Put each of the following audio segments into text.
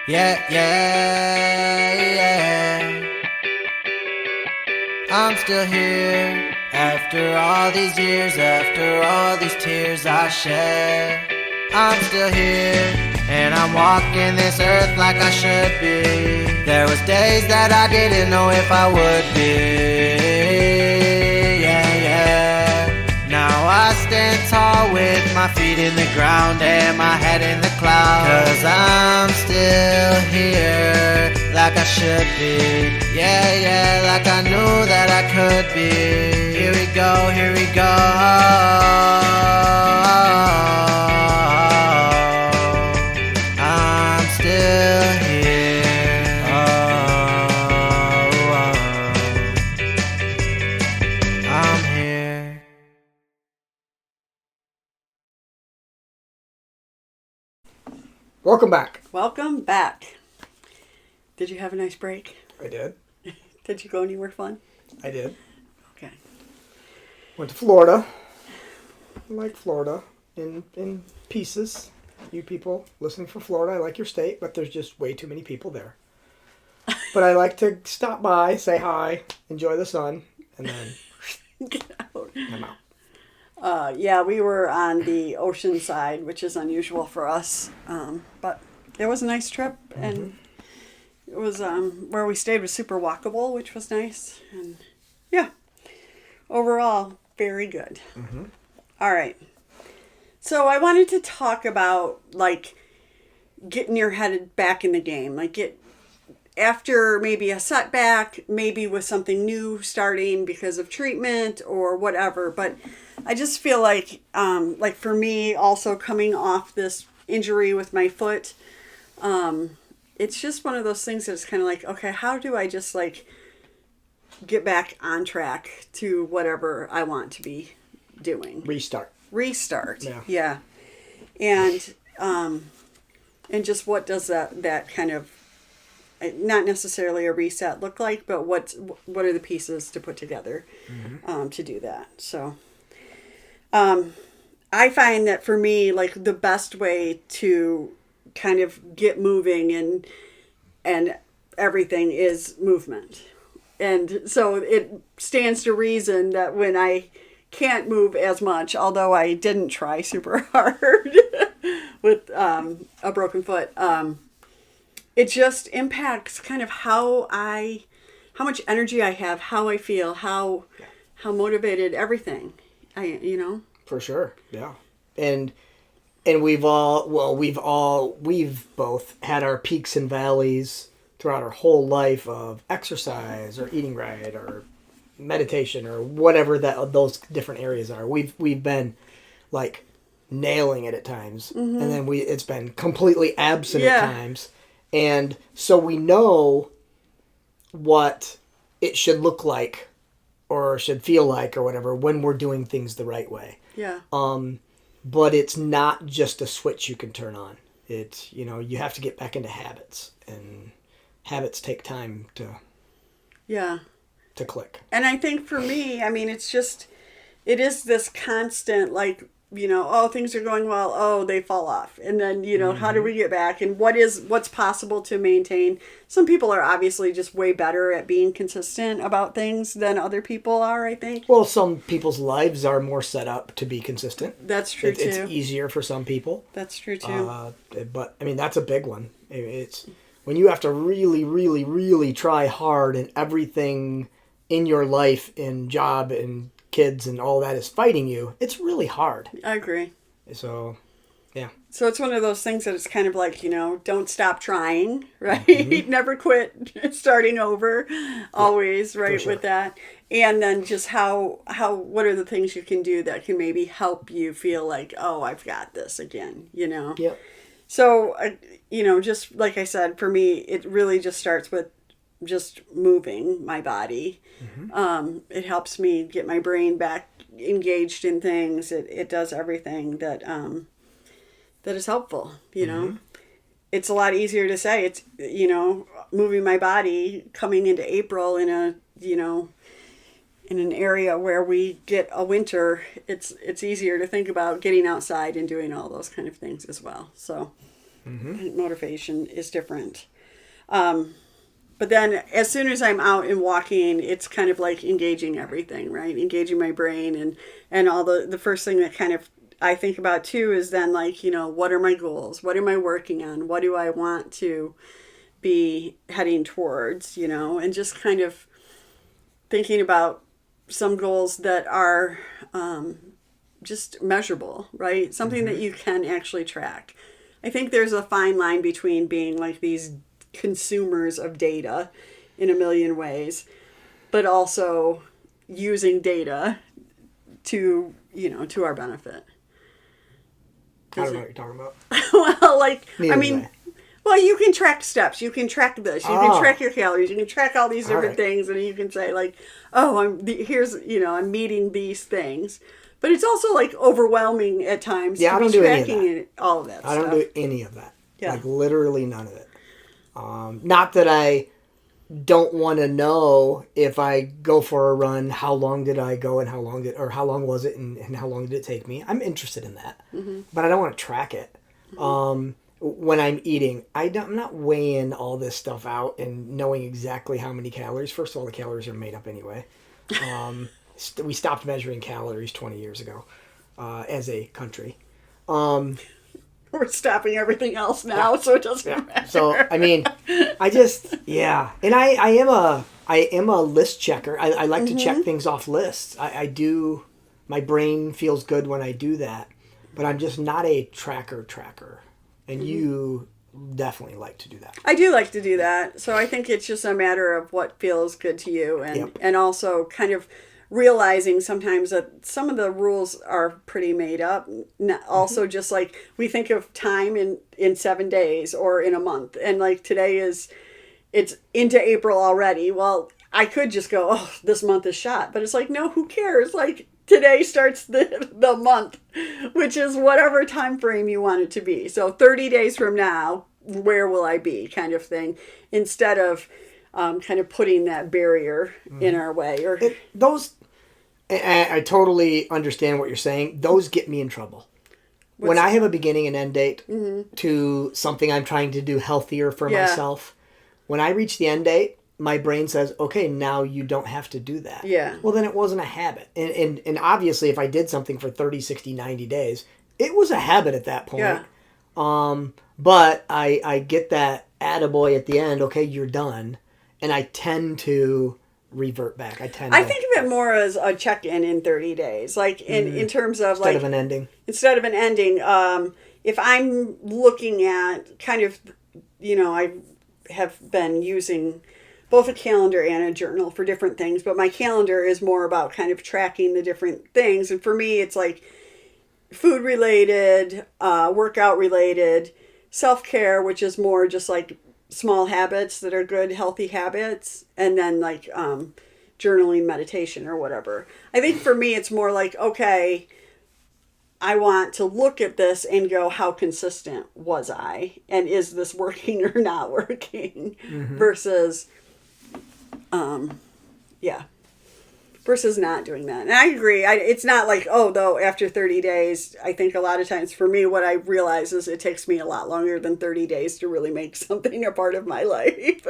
Yeah, yeah, yeah. I'm still here after all these years, after all these tears I shed. I'm still here and I'm walking this earth like I should be. There was days that I didn't know if I would be. Yeah, yeah. Now I stand tall with my feet in the ground and my head in the clouds. 'Cause I'm still here like I should be. Yeah, yeah, like I knew that I could be. Here we go, here we go. I'm still here. I'm here. Welcome back. Welcome back. Did you have a nice break? I did. Did you go anywhere fun? I did. Okay. Went to Florida. I like Florida in pieces. You people listening from Florida, I like your state, but there's just way too many people there. But I like to stop by, say hi, enjoy the sun, and then Get out. I'm out. Yeah, we were on the ocean side, which is unusual for us. But it was a nice trip, and it was where we stayed was super walkable, which was nice. And yeah, overall, very good. All right. So I wanted to talk about like getting your head back in the game, like get after maybe a setback, maybe with something new starting because of treatment or whatever. But I just feel like for me, also coming off this injury with my foot, it's just one of those things that's kind of like, okay, how do I just like get back on track to whatever I want to be doing? Restart. Yeah. And just what does that kind of, not necessarily a reset look like, but what are the pieces to put together to do that? So I find that for me, like the best way to kind of get moving and everything is movement. And so it stands to reason that when I can't move as much, although I didn't try super hard with a broken foot, it just impacts kind of how much energy I have, how I feel, how motivated, everything. For sure. Yeah. And we've both had our peaks and valleys throughout our whole life of exercise or eating right or meditation or whatever those different areas are. We've been like nailing it at times, and then it's been completely absent at times. And so we know what it should look like or should feel like or whatever when we're doing things the right way. Yeah. But it's not just a switch you can turn on. It's, you have to get back into habits, and habits take time to click. And I think for me, I mean, it is this constant, like, things are going well, they fall off. And then, how do we get back? And what's possible to maintain? Some people are obviously just way better at being consistent about things than other people are, I think. Well, some people's lives are more set up to be consistent. That's true, too. It's easier for some people. That's true, too. But, I mean, that's a big one. It's when you have to really, really, really try hard and everything in your life and job and kids and all that is fighting you, it's really hard. I agree. So, yeah. So it's one of those things that it's kind of like, don't stop trying, right? Never quit starting over, always, right, sure. with that. And then just what are the things you can do that can maybe help you feel like, I've got this again, Yep. So, just like I said, for me, it really just starts with just moving my body. It helps me get my brain back engaged in things. It does everything that is helpful. It's a lot easier to say. It's moving my body coming into April in an area where we get a winter. It's easier to think about getting outside and doing all those kind of things as well. So motivation is different. But then as soon as I'm out and walking, it's kind of like engaging everything, right? Engaging my brain and all the first thing that kind of I think about too is then like, what are my goals? What am I working on? What do I want to be heading towards, and just kind of thinking about some goals that are just measurable, right? Something that you can actually track. I think there's a fine line between being like these consumers of data in a million ways, but also using data to our benefit. I don't know what you're talking about. Well, like, Neither I mean, well, you can track steps. You can track this. You can track your calories. You can track all these different things, and you can say like, "Oh, I'm meeting these things." But it's also like overwhelming at times. Yeah, to I don't be do any of tracking that. all of that. I don't do any of that. Yeah. Like literally none of it. Not that I don't want to know if I go for a run, how long did I go and how long was it and how long did it take me? I'm interested in that, but I don't want to track it. When I'm eating, I'm not weighing all this stuff out and knowing exactly how many calories. First of all, the calories are made up anyway. We stopped measuring calories 20 years ago as a country. We're stopping everything else now, so it doesn't matter. So I mean, and I am a list checker. I like to check things off lists. I do. My brain feels good when I do that, but I'm just not a tracker. And you definitely like to do that. I do like to do that. So I think it's just a matter of what feels good to you, and also kind of realizing sometimes that some of the rules are pretty made up. Also, just like we think of time in 7 days or in a month, and like today it's into April already. Well, I could just go, oh, this month is shot, but it's like, no, who cares? Like today starts the month, which is whatever time frame you want it to be. So 30 days from now, where will I be, kind of thing, instead of kind of putting that barrier in our way. Or I totally understand what you're saying. Those get me in trouble. When I have a beginning and end date to something I'm trying to do healthier for myself, when I reach the end date, my brain says, okay, now you don't have to do that. Yeah. Well, then it wasn't a habit. And obviously, if I did something for 30, 60, 90 days, it was a habit at that point. Yeah. But I get that attaboy at the end, okay, you're done. And I tend to revert back. I think of it more as a check-in in 30 days. Like in terms of instead of an ending. Instead of an ending, if I'm looking at kind of, I have been using both a calendar and a journal for different things, but my calendar is more about kind of tracking the different things. And for me, it's like food related, workout related, self-care, which is more just like small habits that are good, healthy habits, and then like journaling, meditation, or whatever. I think for me, it's more like, okay, I want to look at this and go, how consistent was I? And is this working or not working? Versus, versus not doing that. And I agree. It's not like, though, after 30 days, I think a lot of times for me, what I realize is it takes me a lot longer than 30 days to really make something a part of my life.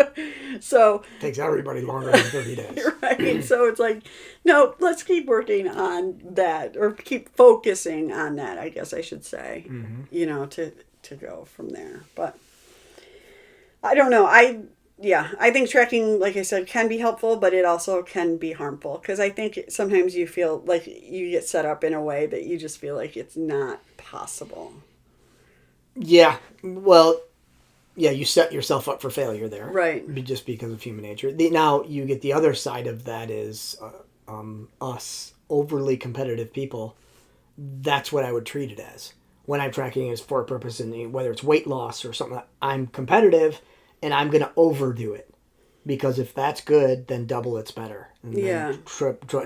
So it takes everybody longer than 30 days. Right. So it's like, no, let's keep working on that, or keep focusing on that, I guess I should say, to go from there. But I don't know. I think tracking, like I said, can be helpful, but it also can be harmful, because I think sometimes you feel like you get set up in a way that you just feel like it's not possible. Yeah. Well, you set yourself up for failure there. Right. Just because of human nature. Now, you get the other side of that is us, overly competitive people. That's what I would treat it as. When I'm tracking it as for a purpose, and whether it's weight loss or something, I'm competitive. And I'm going to overdo it, because if that's good, then double it's better. And then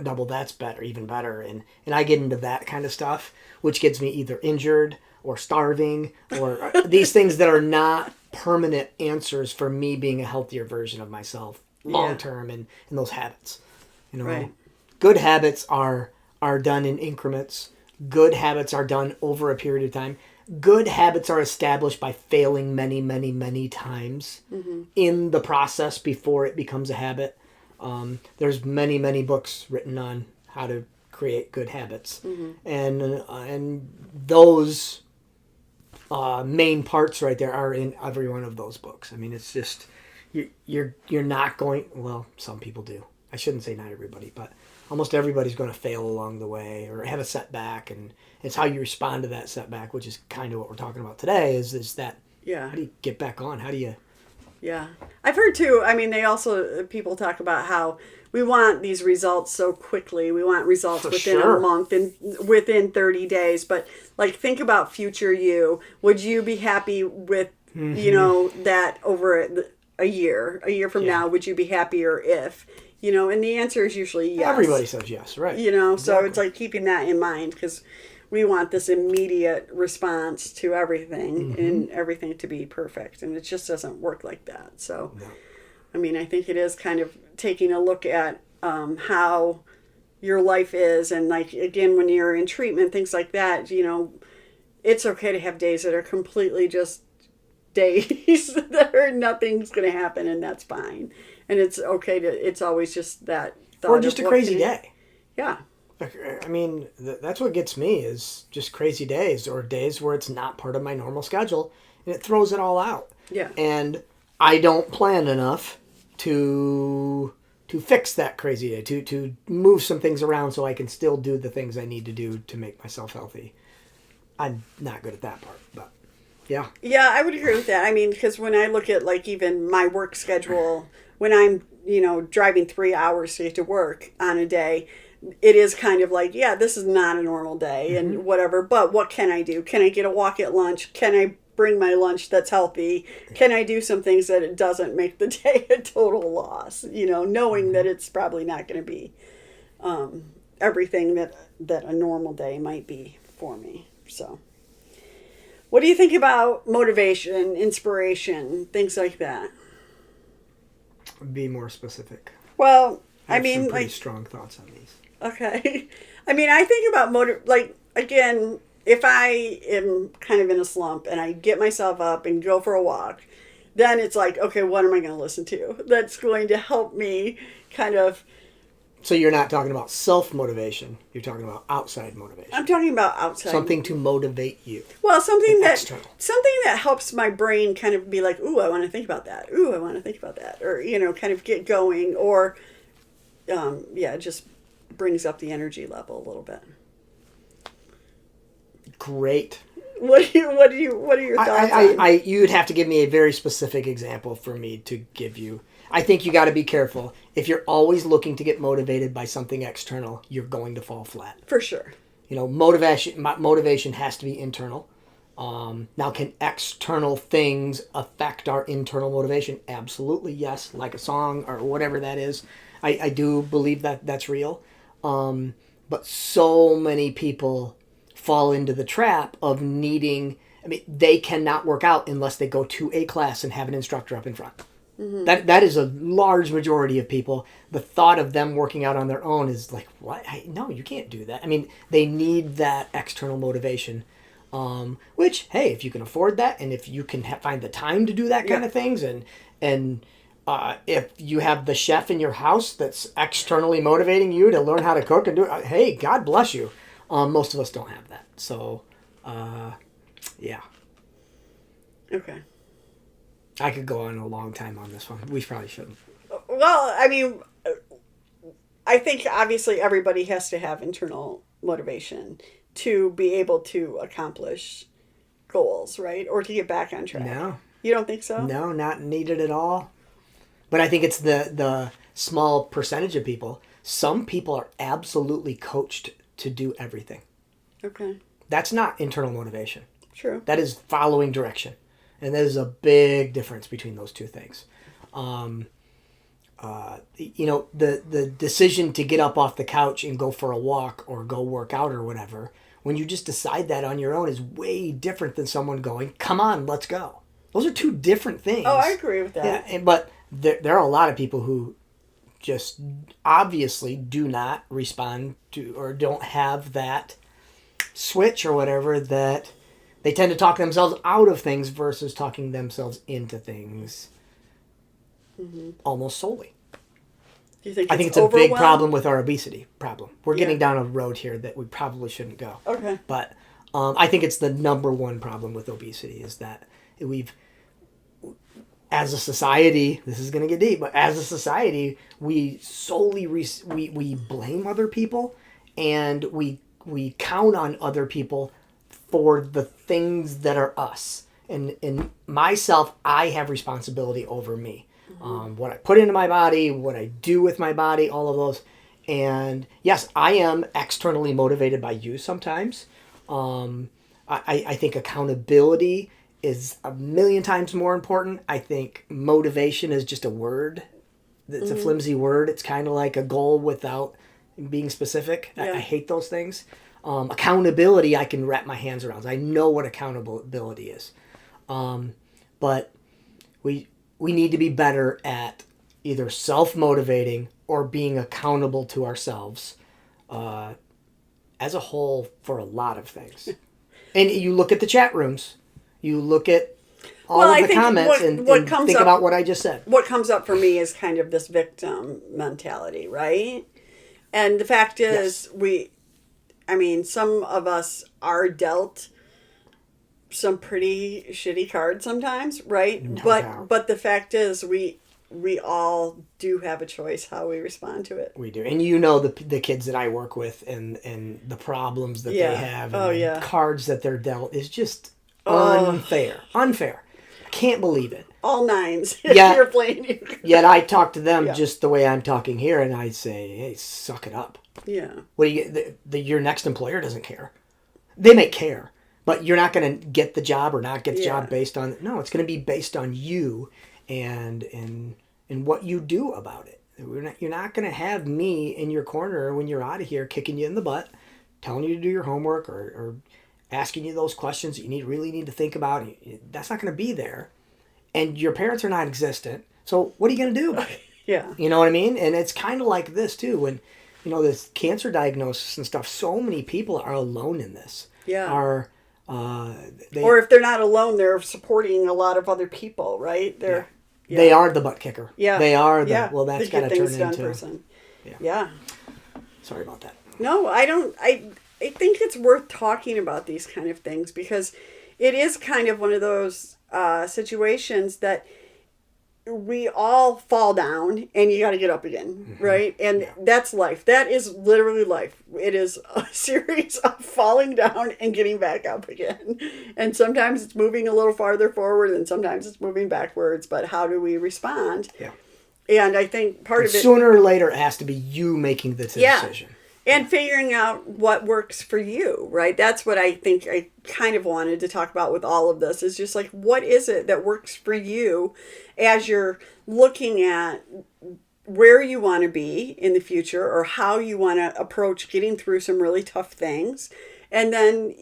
double that's better, even better. And I get into that kind of stuff, which gets me either injured or starving, or these things that are not permanent answers for me being a healthier version of myself long term, and those habits. Right. Good habits are done in increments. Good habits are done over a period of time. good habits are established by failing many, many, many times in the process before it becomes a habit. There's many, many books written on how to create good habits, and those main parts right there are in every one of those books. I mean, it's just you're not going. Well, some people do. I shouldn't say not everybody, but almost everybody's going to fail along the way or have a setback, and it's how you respond to that setback, which is kind of what we're talking about today. Is that how do you get back on? How do you? Yeah, I've heard too. I mean, people talk about how we want these results so quickly. We want results within a month and within 30 days. But like, think about future you. Would you be happy with that over a year? A year from now, would you be happier if? And the answer is usually yes. Everybody says yes, right? Exactly. So it's like keeping that in mind, because we want this immediate response to everything and everything to be perfect. And it just doesn't work like that. So, I mean, I think it is kind of taking a look at how your life is. And like, again, when you're in treatment, things like that, it's okay to have days that are completely just days that are nothing's going to happen, and that's fine. And it's okay it's always just that thought. Or just a crazy day. Yeah. I mean, that's what gets me is just crazy days or days where it's not part of my normal schedule, and it throws it all out. Yeah. And I don't plan enough to fix that crazy day, to move some things around so I can still do the things I need to do to make myself healthy. I'm not good at that part, but yeah. Yeah, I would agree with that. I mean, because when I look at like even my work schedule, when I'm, driving 3 hours to get to work on a day, it is kind of like, yeah, this is not a normal day and whatever, but what can I do? Can I get a walk at lunch? Can I bring my lunch that's healthy? Can I do some things that it doesn't make the day a total loss? Knowing that it's probably not going to be everything that a normal day might be for me. So what do you think about motivation, inspiration, things like that? Be more specific. Well, I mean, some pretty strong thoughts on these. Okay. I mean, I think about again, if I am kind of in a slump and I get myself up and go for a walk, then it's like, okay, what am I going to listen to? That's going to help me kind of. So you're not talking about self-motivation. You're talking about outside motivation. I'm talking about outside. Something to motivate you. Well, something external. Something that helps my brain kind of be like, ooh, I want to think about that. Ooh, I want to think about that. Or, kind of get going. Or, just brings up the energy level a little bit. Great. What are your thoughts on? You'd have to give me a very specific example for me to give you. I think you got to be careful. If you're always looking to get motivated by something external, you're going to fall flat. For sure. Motivation has to be internal. Now, can external things affect our internal motivation? Absolutely, yes. Like a song or whatever that is. I do believe that that's real. But so many people fall into the trap of needing... they cannot work out unless they go to a class and have an instructor up in front. That is a large majority of people. The thought of them working out on their own is like, what? No, you can't do that. They need that external motivation. Which, hey, if you can afford that, and if you can find the time to do that kind of things, and if you have the chef in your house that's externally motivating you to learn how to cook and do it, hey, God bless you. Most of us don't have that. So, yeah. Okay. I could go on a long time on this one. We probably shouldn't. Well, I think obviously everybody has to have internal motivation to be able to accomplish goals, right? Or to get back on track. No. You don't think so? No, not needed at all. But I think it's the small percentage of people. Some people are absolutely coached to do everything. Okay. That's not internal motivation. True. That is following direction. And there's a big difference between those two things. The decision to get up off the couch and go for a walk or go work out or whatever, when you just decide that on your own, is way different than someone going, come on, let's go. Those are two different things. Oh, I agree with that. Yeah, but there are a lot of people who just obviously do not respond to or don't have that switch or whatever that They tend to talk themselves out of things versus talking themselves into things almost solely. Do you think I think it's a big problem with our obesity problem. We're getting down a road here that we probably shouldn't go. Okay. But I think it's the number one problem with obesity is that we've, as a society, this is going to get deep, but as a society, we solely we blame other people, and we count on other people for the things that are us. And in myself, I have responsibility over me. What I put into my body, what I do with my body, all of those. And yes, I am externally motivated by you sometimes. I think accountability is a million times more important. I think motivation is just a word. It's a flimsy word. It's kind of like a goal without being specific. Yeah. I hate those things. Accountability, I can wrap my hands around. I know what accountability is. But we need to be better at either self-motivating or being accountable to ourselves as a whole for a lot of things. And you look at the chat rooms, you look at all of the comments and think about what I just said. What comes up for me is kind of this victim mentality, right? And the fact is, some of us are dealt some pretty shitty cards sometimes, right? No but doubt. But the fact is, we all do have a choice how we respond to it. We do. And you know the kids that I work with and the problems that they have and the cards that they're dealt is just unfair. Unfair. I can't believe it. All nines. Yeah. You're playing. Yet I talk to them just the way I'm talking here, and I say, hey, suck it up. Yeah. What do you your next employer doesn't care. They may care, but you're not going to get the job or not get the job based on... No, it's going to be based on you and what you do about it. You're not going to have me in your corner when you're out of here kicking you in the butt, telling you to do your homework or asking you those questions that you really need to think about. That's not going to be there. And your parents are not existent. So what are you going to do about it? Yeah. You know what I mean? And it's kind of like this too. When, this cancer diagnosis and stuff, so many people are alone in this. Yeah. Or if they're not alone, they're supporting a lot of other people, right? They are the butt kicker. Yeah. They are well, that's got to turn into... person. Yeah. Sorry about that. No, I don't. I think it's worth talking about these kind of things because it is kind of one of those situations that we all fall down and you got to get up again, right? And that's life. That is literally life. It is a series of falling down and getting back up again. And sometimes it's moving a little farther forward and sometimes it's moving backwards. But how do we respond? Yeah. And I think part of it... Sooner or later, it has to be you making the decision. And figuring out what works for you, right? That's what I think I kind of wanted to talk about with all of this is just like, what is it that works for you as you're looking at where you want to be in the future or how you want to approach getting through some really tough things. And then,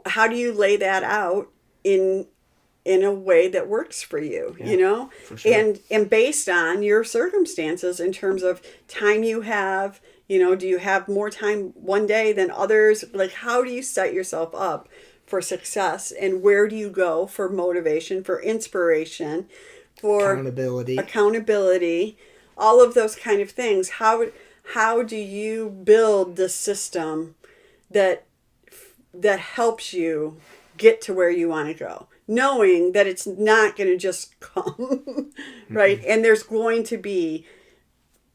how do you lay that out in a way that works for you, For sure. And based on your circumstances in terms of time you have, do you have more time one day than others? Like, how do you set yourself up for success? And where do you go for motivation, for inspiration, for accountability, all of those kind of things? How do you build the system that helps you get to where you want to go? Knowing that it's not going to just come, right? And there's going to be,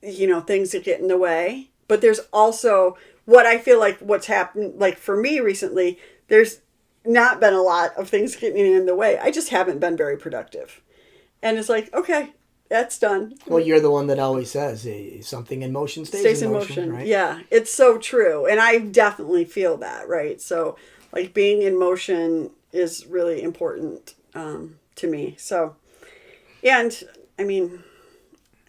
things that get in the way. But there's also what I feel like what's happened, like for me recently, there's not been a lot of things getting in the way. I just haven't been very productive. And it's like, okay, that's done. Well, you're the one that always says something in motion stays in motion, right? Yeah, it's so true. And I definitely feel that, right? So like being in motion is really important to me. So, and I mean...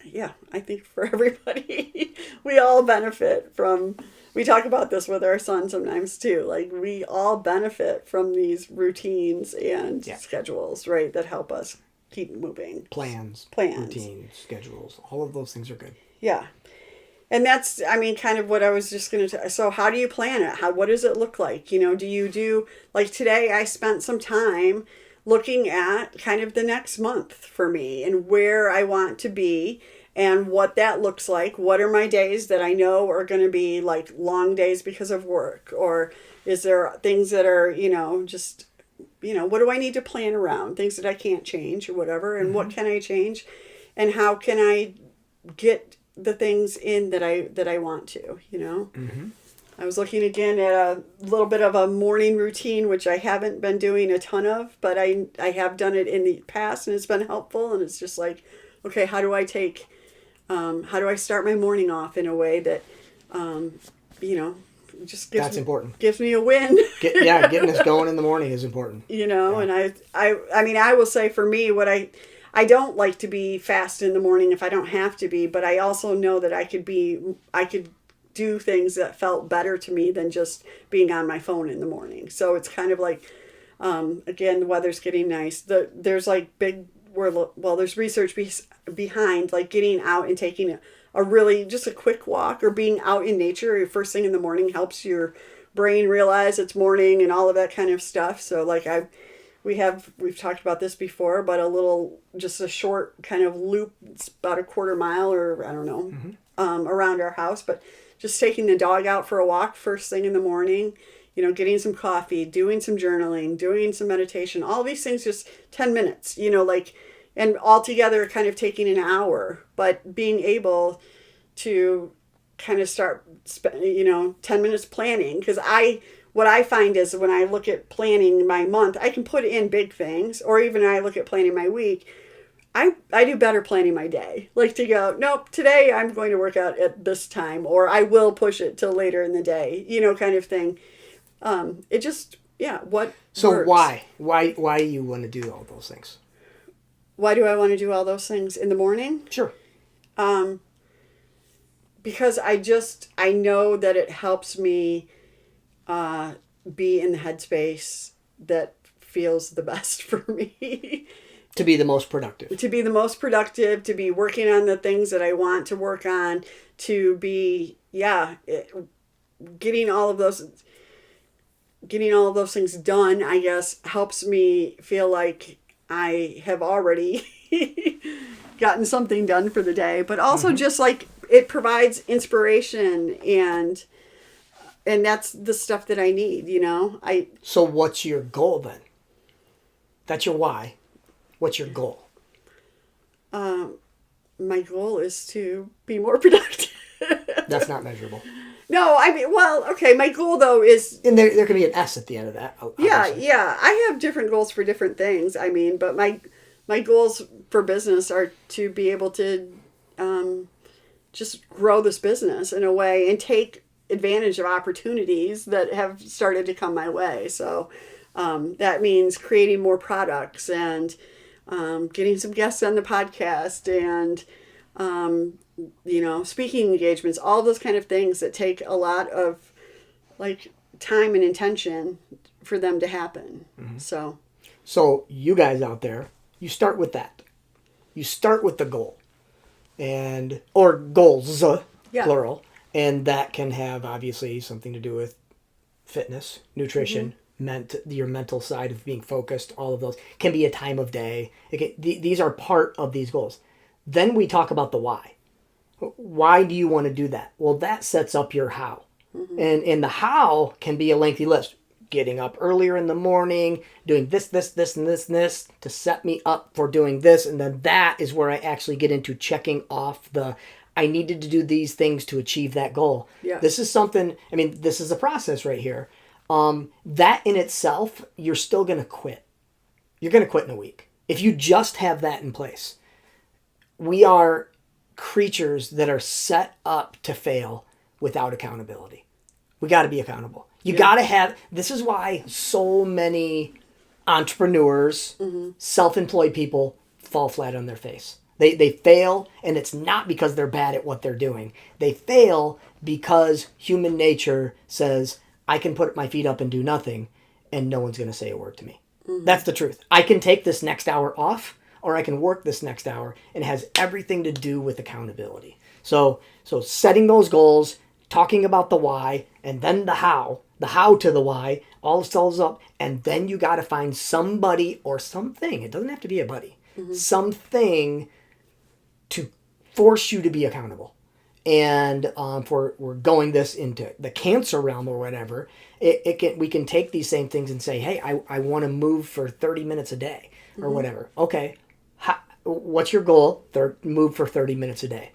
Yeah, I think for everybody, we all benefit from, we talk about this with our son sometimes too, like we all benefit from these routines and schedules, right, that help us keep moving. Plans, routines, schedules, all of those things are good. Yeah. And that's, I mean, kind of what I was just going to. So, how do you plan it? What does it look like? Do you do, like today, I spent some time looking at kind of the next month for me and where I want to be and what that looks like. What are my days that I know are going to be like long days because of work? Or is there things that are, just, what do I need to plan around? Things that I can't change or whatever. And what can I change? And how can I get the things in that I want to, I was looking again at a little bit of a morning routine, which I haven't been doing a ton of, but I have done it in the past and it's been helpful. And it's just like, okay, how do I start my morning off in a way that, just That's important. Gives me a win. Getting us going in the morning is important. And I mean, I will say for me, I don't like to be fast in the morning if I don't have to be, but I also know that I could do things that felt better to me than just being on my phone in the morning. So it's kind of like, again, the weather's getting nice. There's like there's research behind like getting out and taking a really just a quick walk or being out in nature first thing in the morning helps your brain realize it's morning and all of that kind of stuff. So like we've talked about this before, but just a short kind of loop, it's about a quarter mile or I don't know, around our house, but just taking the dog out for a walk first thing in the morning, getting some coffee, doing some journaling, doing some meditation, all these things, just 10 minutes, and altogether kind of taking an hour, but being able to kind of start, 10 minutes planning. Because what I find is when I look at planning my month, I can put in big things, or even I look at planning my week, I do better planning my day. Like to go, nope, today I'm going to work out at this time, or I will push it till later in the day, kind of thing. It just, what So works. Why you want to do all those things? Why do I want to do all those things in the morning? Sure. Because I know that it helps me be in the headspace that feels the best for me. To be the most productive. To be the most productive, to be working on the things that I want to work on, to be, getting all of those things done, I guess, helps me feel like I have already gotten something done for the day. But also just like it provides inspiration and that's the stuff that I need, So what's your goal then? That's your why. What's your goal? My goal is to be more productive. That's not measurable. No, I mean, well, okay, my goal though is... And there can be an S at the end of that. Obviously. Yeah. I have different goals for different things. I mean, but my goals for business are to be able to just grow this business in a way and take advantage of opportunities that have started to come my way. So that means creating more products and getting some guests on the podcast and, speaking engagements, all those kind of things that take a lot of like time and intention for them to happen. Mm-hmm. So you guys out there, you start with that. You start with the goal or goals, plural. And that can have obviously something to do with fitness, nutrition, your mental side of being focused, all of those. Can be a time of day. These are part of these goals. Then we talk about the why. Why do you want to do that? Well, that sets up your how. Mm-hmm. And the how can be a lengthy list. Getting up earlier in the morning, doing this, and this to set me up for doing this. And then that is where I actually get into checking off I needed to do these things to achieve that goal. Yeah. This is something, this is a process right here. That in itself, you're still going to quit. You're going to quit in a week. If you just have that in place. We are creatures that are set up to fail without accountability. We got to be accountable. You got to have, this is why so many entrepreneurs, self-employed people fall flat on their face. They fail, and it's not because they're bad at what they're doing. They fail because human nature says, I can put my feet up and do nothing, and no one's going to say a word to me. Mm-hmm. That's the truth. I can take this next hour off. or I can work this next hour, and it has everything to do with accountability. So setting those goals, talking about the why, and then the how to the why, all sells up, and then you got to find somebody or something. It doesn't have to be a buddy. Something to force you to be accountable. And if we're going this into the cancer realm or whatever, we can take these same things and say, hey, I want to move for 30 minutes a day or whatever. Okay, what's your goal? Move for 30 minutes a day.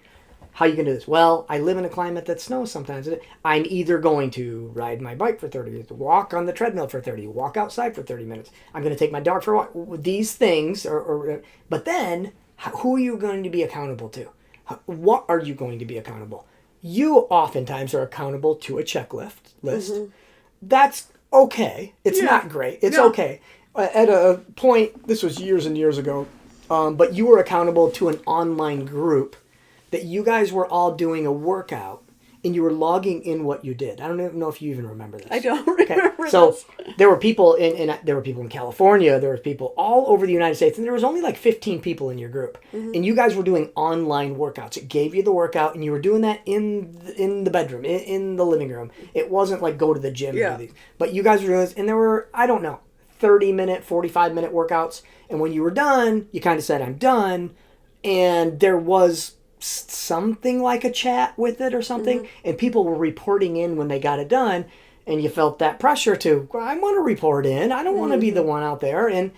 How are you going to do this? Well, I live in a climate that snows sometimes. I'm either going to ride my bike for 30 minutes, walk on the treadmill for 30, walk outside for 30 minutes. I'm going to take my dog for a walk. These things, but then who are you going to be accountable to? What are you going to be accountable? You oftentimes are accountable to a checklist list. That's okay. It's not great. It's okay. At a point, this was years and years ago, but you were accountable to an online group that you guys were all doing a workout and you were logging in what you did. I don't even know if you even remember this. I don't remember this. So there were people there were people in California, there were people all over the United States, and there was only like 15 people in your group. And you guys were doing online workouts. It gave you the workout, and you were doing that in the bedroom, in the living room. It wasn't like go to the gym and do these. But you guys were doing this, and there were, I don't know, 30-minute, 45-minute workouts. And when you were done, you kind of said, I'm done. And there was something like a chat with it or something, and people were reporting in when they got it done, and you felt that pressure to, well, I want to report in, I don't want to be the one out there, and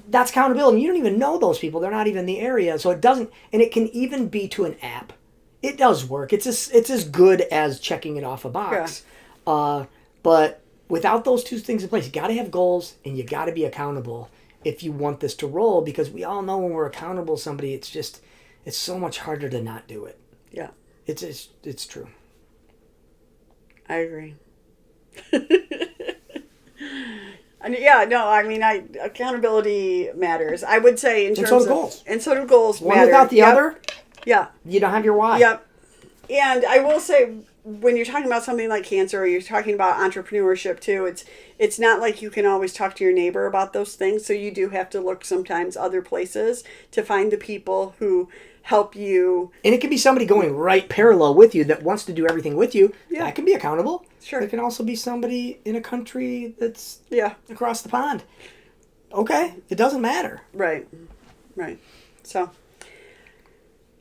that's accountability. You don't even know those people, they're not even in the area, so it doesn't, and it can even be to an app. It does work. It's as good as checking it off a box. But without those two things in place, you got to have goals and you got to be accountable if you want this to roll, because we all know when we're accountable to somebody, it's so much harder to not do it. Yeah. It's true. I agree. And accountability matters. I would say in terms of goals. And so do goals. One matter. without the other. Yeah. You don't have your why. Yep. And I will say, when you're talking about something like cancer, or you're talking about entrepreneurship too, it's not like you can always talk to your neighbor about those things. So you do have to look sometimes other places to find the people who help you. And it can be somebody going right parallel with you that wants to do everything with you. Yeah. That can be accountable. Sure. It can also be somebody in a country that's across the pond. Okay. It doesn't matter. Right. So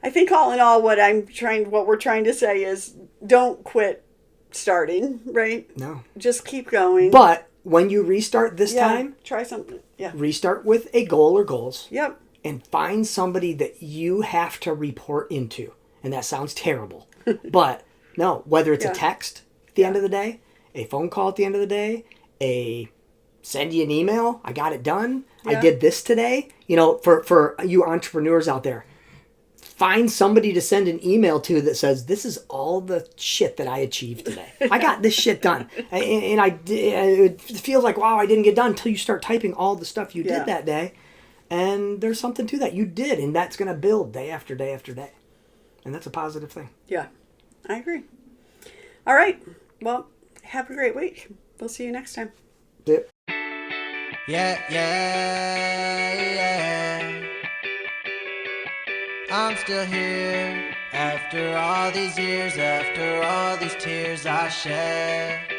I think all in all, what we're trying to say is, don't quit starting, right? No. Just keep going. But when you restart this time, try something. Yeah. Restart with a goal or goals. Yep. And find somebody that you have to report into. And that sounds terrible. But no, whether it's a text at the end of the day, a phone call at the end of the day, send you an email, I got it done, I did this today. For you entrepreneurs out there, find somebody to send an email to that says, this is all the shit that I achieved today. I got this shit done. And it feels like, wow, I didn't get done until you start typing all the stuff you did that day. And there's something to that. You did, and that's going to build day after day after day. And that's a positive thing. Yeah, I agree. All right. Well, have a great week. We'll see you next time. Yep. Yeah. I'm still here after all these years, after all these tears I shed.